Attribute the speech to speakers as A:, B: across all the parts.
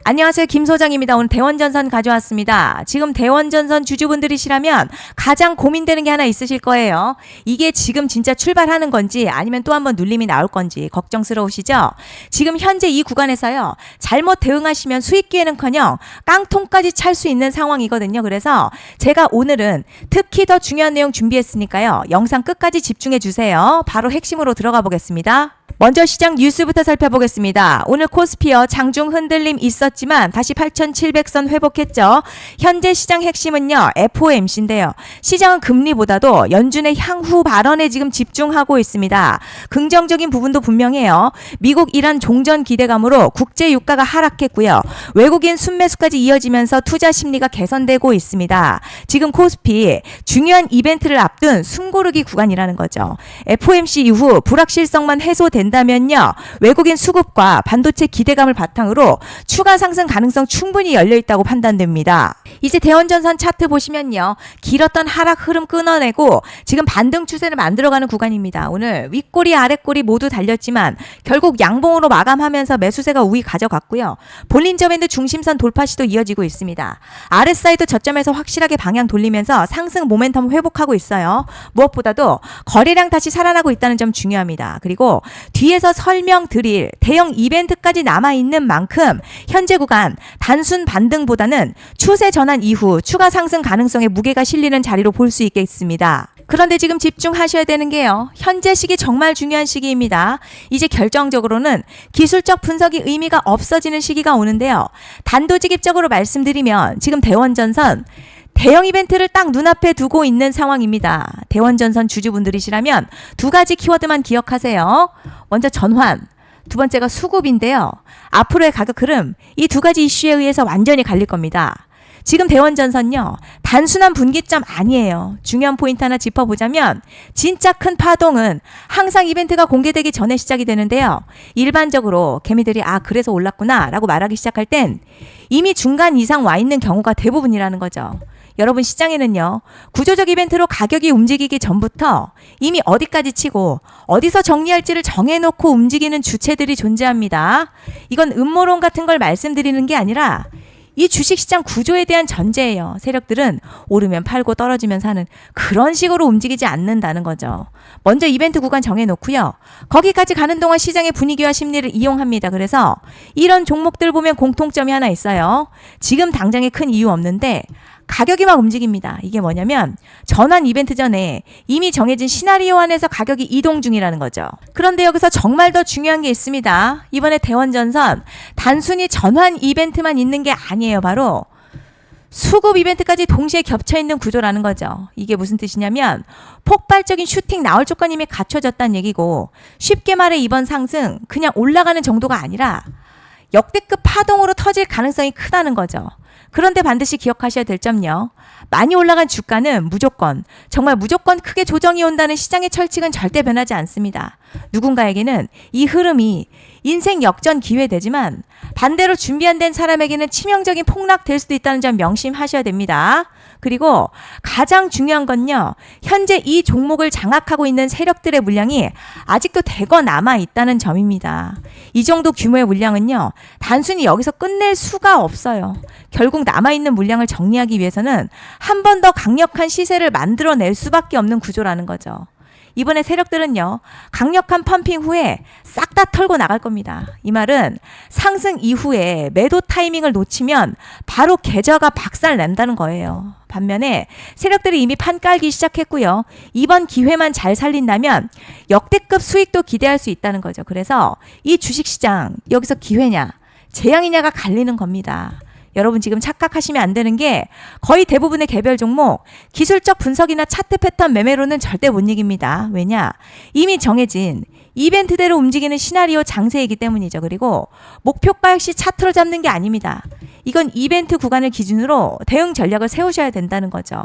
A: 안녕하세요. 김 소장입니다. 오늘 대원전선 가져왔습니다. 지금 대원전선 주주분들이시라면 가장 고민되는 게 하나 있으실 거예요. 이게 지금 진짜 출발하는 건지 아니면 또 한번 눌림이 나올 건지 걱정스러우시죠? 지금 현재 이 구간에서요. 잘못 대응하시면 수익 기회는커녕 깡통까지 찰 수 있는 상황이거든요. 그래서 제가 오늘은 특히 더 중요한 내용 준비했으니까요. 영상 끝까지 집중해 주세요. 바로 핵심으로 들어가 보겠습니다. 먼저 시장 뉴스부터 살펴보겠습니다. 오늘 코스피어 장중 흔들림 있었지만 다시 8,700선 회복했죠. 현재 시장 핵심은요. FOMC인데요. 시장은 금리보다도 연준의 향후 발언에 지금 집중하고 있습니다. 긍정적인 부분도 분명해요. 미국 이란 종전 기대감으로 국제 유가가 하락했고요. 외국인 순매수까지 이어지면서 투자 심리가 개선되고 있습니다. 지금 코스피 중요한 이벤트를 앞둔 숨고르기 구간이라는 거죠. FOMC 이후 불확실성만 해소된다면요. 외국인 수급과 반도체 기대감을 바탕으로 추가 상승 가능성 충분히 열려 있다고 판단됩니다. 이제 대원전선 차트 보시면요. 길었던 하락 흐름 끊어내고 지금 반등 추세를 만들어가는 구간입니다. 오늘 윗꼬리 아랫꼬리 모두 달렸지만 결국 양봉으로 마감하면서 매수세가 우위 가져갔고요. 볼린저 밴드 중심선 돌파 시도 이어지고 있습니다. RSI도 저점에서 확실하게 방향 돌리면서 상승 모멘텀 회복하고 있어요. 무엇보다도 거래량 다시 살아나고 있다는 점 중요합니다. 그리고 뒤에서 설명드릴 대형 이벤트까지 남아있는 만큼 현재 구간 단순 반등보다는 추세 전환 이후 추가 상승 가능성에 무게가 실리는 자리로 볼 수 있겠습니다. 그런데 지금 집중하셔야 되는 게요. 현재 시기 정말 중요한 시기입니다. 이제 결정적으로는 기술적 분석이 의미가 없어지는 시기가 오는데요. 단도직입적으로 말씀드리면 지금 대원전선 대형 이벤트를 딱 눈앞에 두고 있는 상황입니다. 대원전선 주주분들이시라면 두 가지 키워드만 기억하세요. 먼저 전환, 두 번째가 수급인데요. 앞으로의 가격 흐름, 이 두 가지 이슈에 의해서 완전히 갈릴 겁니다. 지금 대원전선요. 단순한 분기점 아니에요. 중요한 포인트 하나 짚어보자면 진짜 큰 파동은 항상 이벤트가 공개되기 전에 시작이 되는데요. 일반적으로 개미들이 그래서 올랐구나 라고 말하기 시작할 땐 이미 중간 이상 와 있는 경우가 대부분이라는 거죠. 여러분 시장에는요. 구조적 이벤트로 가격이 움직이기 전부터 이미 어디까지 치고 어디서 정리할지를 정해놓고 움직이는 주체들이 존재합니다. 이건 음모론 같은 걸 말씀드리는 게 아니라 이 주식시장 구조에 대한 전제예요. 세력들은 오르면 팔고 떨어지면 사는 그런 식으로 움직이지 않는다는 거죠. 먼저 이벤트 구간 정해놓고요. 거기까지 가는 동안 시장의 분위기와 심리를 이용합니다. 그래서 이런 종목들 보면 공통점이 하나 있어요. 지금 당장에 큰 이유 없는데 가격이 막 움직입니다. 이게 뭐냐면 전환 이벤트 전에 이미 정해진 시나리오 안에서 가격이 이동 중이라는 거죠. 그런데 여기서 정말 더 중요한 게 있습니다. 이번에 대원전선 단순히 전환 이벤트만 있는 게 아니에요. 바로 수급 이벤트까지 동시에 겹쳐있는 구조라는 거죠. 이게 무슨 뜻이냐면 폭발적인 슈팅 나올 조건이 이미 갖춰졌다는 얘기고 쉽게 말해 이번 상승 그냥 올라가는 정도가 아니라 역대급 파동으로 터질 가능성이 크다는 거죠. 그런데 반드시 기억하셔야 될 점요. 많이 올라간 주가는 정말 무조건 크게 조정이 온다는 시장의 철칙은 절대 변하지 않습니다. 누군가에게는 이 흐름이 인생 역전 기회되지만 반대로 준비 안 된 사람에게는 치명적인 폭락될 수도 있다는 점 명심하셔야 됩니다. 그리고 가장 중요한 건요. 현재 이 종목을 장악하고 있는 세력들의 물량이 아직도 대거 남아 있다는 점입니다. 이 정도 규모의 물량은요. 단순히 여기서 끝낼 수가 없어요. 결국 남아있는 물량을 정리하기 위해서는 한 번 더 강력한 시세를 만들어낼 수밖에 없는 구조라는 거죠. 이번에 세력들은요. 강력한 펌핑 후에 싹 다 털고 나갈 겁니다. 이 말은 상승 이후에 매도 타이밍을 놓치면 바로 계좌가 박살 난다는 거예요. 반면에 세력들이 이미 판 깔기 시작했고요. 이번 기회만 잘 살린다면 역대급 수익도 기대할 수 있다는 거죠. 그래서 이 주식시장 여기서 기회냐 재앙이냐가 갈리는 겁니다. 여러분 지금 착각하시면 안 되는 게 거의 대부분의 개별 종목 기술적 분석이나 차트 패턴 매매로는 절대 못 이깁니다. 왜냐? 이미 정해진 이벤트대로 움직이는 시나리오 장세이기 때문이죠. 그리고 목표가 역시 차트로 잡는 게 아닙니다. 이건 이벤트 구간을 기준으로 대응 전략을 세우셔야 된다는 거죠.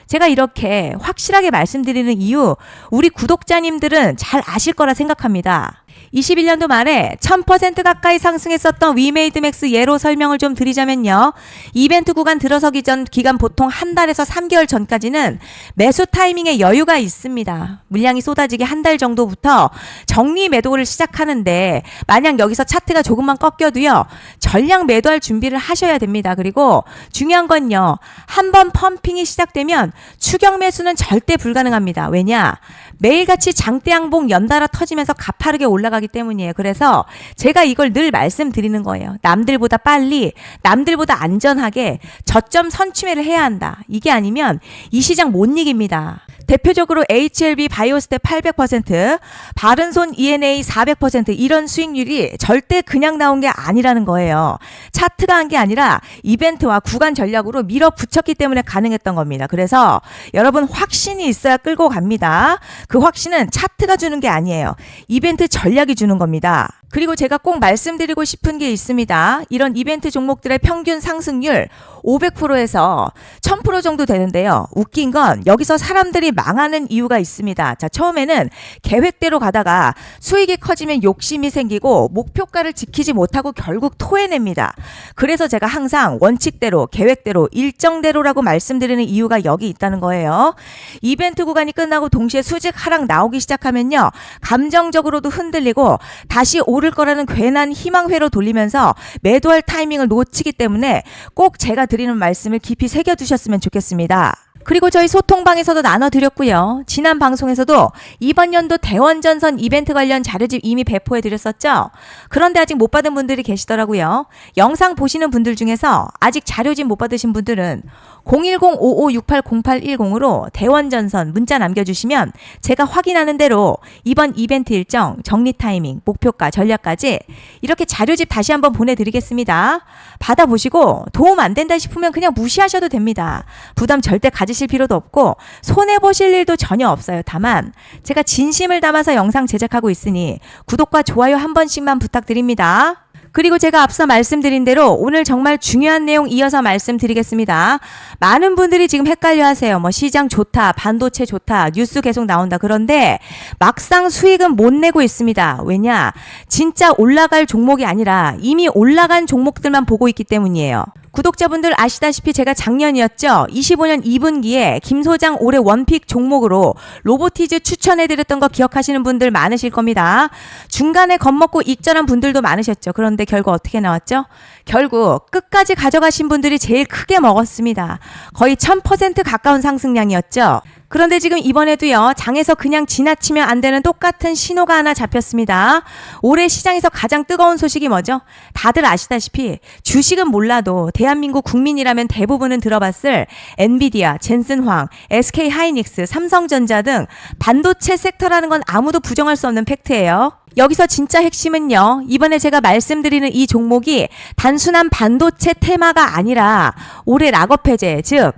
A: 제가 이렇게 확실하게 말씀드리는 이유 우리 구독자님들은 잘 아실 거라 생각합니다. 21년도 말에 1000% 가까이 상승했었던 위메이드맥스 예로 설명을 좀 드리자면요. 이벤트 구간 들어서기 전 기간 보통 한 달에서 3개월 전까지는 매수 타이밍에 여유가 있습니다. 물량이 쏟아지기 한 달 정도부터 정리 매도를 시작하는데 만약 여기서 차트가 조금만 꺾여도요. 전량 매도할 준비를 하셔야 됩니다. 그리고 중요한 건요. 한번 펌핑이 시작되면 추격 매수는 절대 불가능합니다. 왜냐? 매일같이 장대양봉 연달아 터지면서 가파르게 올라가기 때문이에요. 그래서 제가 이걸 늘 말씀드리는 거예요. 남들보다 빨리, 남들보다 안전하게 저점 선취매를 해야 한다. 이게 아니면 이 시장 못 이깁니다. 대표적으로 HLB 바이오스텝 800%, 바른손 ENA 400% 이런 수익률이 절대 그냥 나온 게 아니라는 거예요. 차트가 한 게 아니라 이벤트와 구간 전략으로 밀어붙였기 때문에 가능했던 겁니다. 그래서 여러분 확신이 있어야 끌고 갑니다. 그 확신은 차트가 주는 게 아니에요. 이벤트 전략이 주는 겁니다. 그리고 제가 꼭 말씀드리고 싶은 게 있습니다. 이런 이벤트 종목들의 평균 상승률 500%에서 1000% 정도 되는데요. 웃긴 건 여기서 사람들이 망하는 이유가 있습니다. 자, 처음에는 계획대로 가다가 수익이 커지면 욕심이 생기고 목표가를 지키지 못하고 결국 토해냅니다. 그래서 제가 항상 원칙대로, 계획대로, 일정대로라고 말씀드리는 이유가 여기 있다는 거예요. 이벤트 구간이 끝나고 동시에 수직 하락 나오기 시작하면요. 감정적으로도 흔들리고 다시 오를 거라는 괜한 희망회로 돌리면서 매도할 타이밍을 놓치기 때문에 꼭 제가 드리는 말씀을 깊이 새겨두셨으면 좋겠습니다. 그리고 저희 소통방에서도 나눠드렸고요. 지난 방송에서도 이번 연도 대원전선 이벤트 관련 자료집 이미 배포해드렸었죠. 그런데 아직 못 받은 분들이 계시더라고요. 영상 보시는 분들 중에서 아직 자료집 못 받으신 분들은 010-5568-0810으로 대원전선 문자 남겨주시면 제가 확인하는 대로 이번 이벤트 일정, 정리 타이밍, 목표가, 전략까지 이렇게 자료집 다시 한번 보내드리겠습니다. 받아보시고 도움 안 된다 싶으면 그냥 무시하셔도 됩니다. 부담 절대 가지실 필요도 없고 손해보실 일도 전혀 없어요. 다만 제가 진심을 담아서 영상 제작하고 있으니 구독과 좋아요 한 번씩만 부탁드립니다. 그리고 제가 앞서 말씀드린 대로 오늘 정말 중요한 내용 이어서 말씀드리겠습니다. 많은 분들이 지금 헷갈려 하세요. 뭐 시장 좋다, 반도체 좋다, 뉴스 계속 나온다. 그런데 막상 수익은 못 내고 있습니다. 왜냐? 진짜 올라갈 종목이 아니라 이미 올라간 종목들만 보고 있기 때문이에요. 구독자분들 아시다시피 제가 작년이었죠. 25년 2분기에 김 소장 올해 원픽 종목으로 로보티즈 추천해드렸던 거 기억하시는 분들 많으실 겁니다. 중간에 겁먹고 익절한 분들도 많으셨죠. 그런데 결국 어떻게 나왔죠? 결국 끝까지 가져가신 분들이 제일 크게 먹었습니다. 거의 1000% 가까운 상승량이었죠. 그런데 지금 이번에도요. 장에서 그냥 지나치면 안 되는 똑같은 신호가 하나 잡혔습니다. 올해 시장에서 가장 뜨거운 소식이 뭐죠? 다들 아시다시피 주식은 몰라도 대한민국 국민이라면 대부분은 들어봤을 엔비디아, 젠슨황, SK하이닉스, 삼성전자 등 반도체 섹터라는 건 아무도 부정할 수 없는 팩트예요. 여기서 진짜 핵심은요. 이번에 제가 말씀드리는 이 종목이 단순한 반도체 테마가 아니라 올해 락업 해제, 즉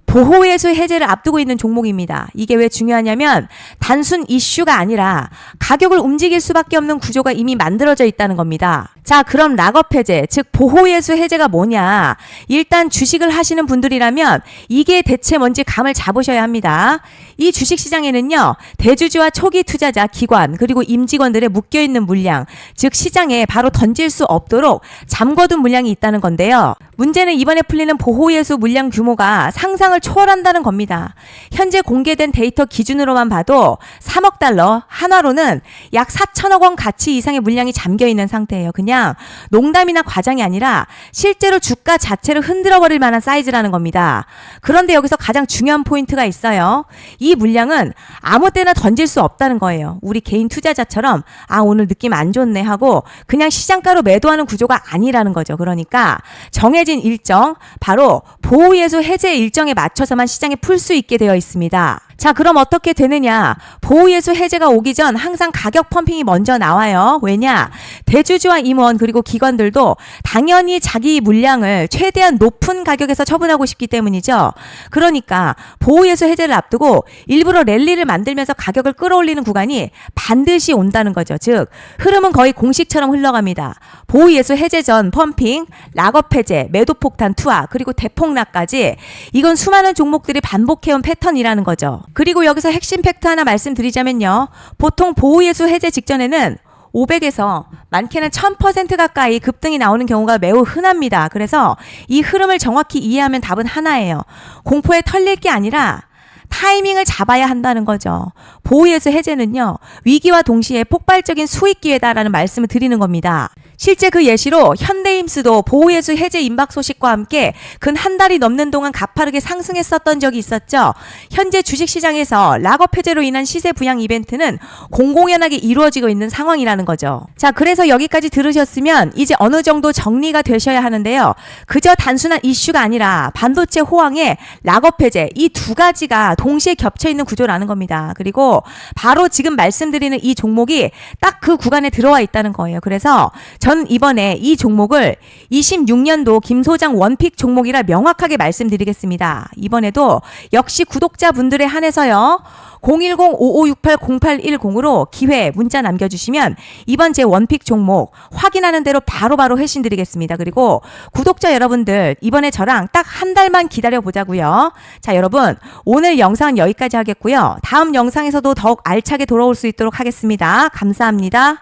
A: 보호예수 해제를 앞두고 있는 종목입니다. 이게 왜 중요하냐면 단순 이슈가 아니라 가격을 움직일 수밖에 없는 구조가 이미 만들어져 있다는 겁니다. 자, 그럼 락업 해제, 즉 보호예수 해제가 뭐냐? 일단 주식을 하시는 분들이라면 이게 대체 뭔지 감을 잡으셔야 합니다. 이 주식시장에는요. 대주주와 초기 투자자, 기관, 그리고 임직원들의 묶여있는 물량, 즉 시장에 바로 던질 수 없도록 잠궈둔 물량이 있다는 건데요. 문제는 이번에 풀리는 보호예수 물량 규모가 상상을 초월한다는 겁니다. 현재 공개된 데이터 기준으로만 봐도 3억 달러, 한화로는 약 4천억 원 가치 이상의 물량이 잠겨있는 상태예요. 그냥 농담이나 과장이 아니라 실제로 주가 자체를 흔들어버릴 만한 사이즈라는 겁니다. 그런데 여기서 가장 중요한 포인트가 있어요. 이 물량은 아무 때나 던질 수 없다는 거예요. 우리 개인 투자자처럼 오늘 느낌 안 좋네 하고 그냥 시장가로 매도하는 구조가 아니라는 거죠. 그러니까 정해진 일정, 바로 보호예수 해제 일정에 맞춰서만 시장에 풀 수 있게 되어 있습니다. 자, 그럼 어떻게 되느냐? 보호예수 해제가 오기 전 항상 가격 펌핑이 먼저 나와요. 왜냐? 대주주와 임원 그리고 기관들도 당연히 자기 물량을 최대한 높은 가격에서 처분하고 싶기 때문이죠. 그러니까 보호예수 해제를 앞두고 일부러 랠리를 만들면서 가격을 끌어올리는 구간이 반드시 온다는 거죠. 즉 흐름은 거의 공식처럼 흘러갑니다. 보호예수 해제 전 펌핑, 락업 해제, 매도 폭탄 투하, 그리고 대폭락까지 이건 수많은 종목들이 반복해온 패턴이라는 거죠. 그리고 여기서 핵심 팩트 하나 말씀드리자면요. 보통 보호예수 해제 직전에는 500에서 많게는 1000% 가까이 급등이 나오는 경우가 매우 흔합니다. 그래서 이 흐름을 정확히 이해하면 답은 하나예요. 공포에 털릴 게 아니라 타이밍을 잡아야 한다는 거죠. 보호예수 해제는요, 위기와 동시에 폭발적인 수익 기회다라는 말씀을 드리는 겁니다. 실제 그 예시로 현대임스도 보호예수 해제 임박 소식과 함께 근 한 달이 넘는 동안 가파르게 상승했었던 적이 있었죠. 현재 주식시장에서 락업 해제로 인한 시세 부양 이벤트는 공공연하게 이루어지고 있는 상황이라는 거죠. 자, 그래서 여기까지 들으셨으면 이제 어느 정도 정리가 되셔야 하는데요. 그저 단순한 이슈가 아니라 반도체 호황에 락업 해제, 이 두 가지가 동시에 겹쳐 있는 구조라는 겁니다. 그리고 바로 지금 말씀드리는 이 종목이 딱 그 구간에 들어와 있다는 거예요. 그래서 전 이번에 이 종목을 26년도 김 소장 원픽 종목이라 명확하게 말씀드리겠습니다. 이번에도 역시 구독자분들에 한해서요. 010-5568-0810으로 기회 문자 남겨주시면 이번 제 원픽 종목 확인하는 대로 바로바로 회신 드리겠습니다. 그리고 구독자 여러분들 이번에 저랑 딱 한 달만 기다려보자고요. 자, 여러분 오늘 영상은 여기까지 하겠고요. 다음 영상에서도 더욱 알차게 돌아올 수 있도록 하겠습니다. 감사합니다.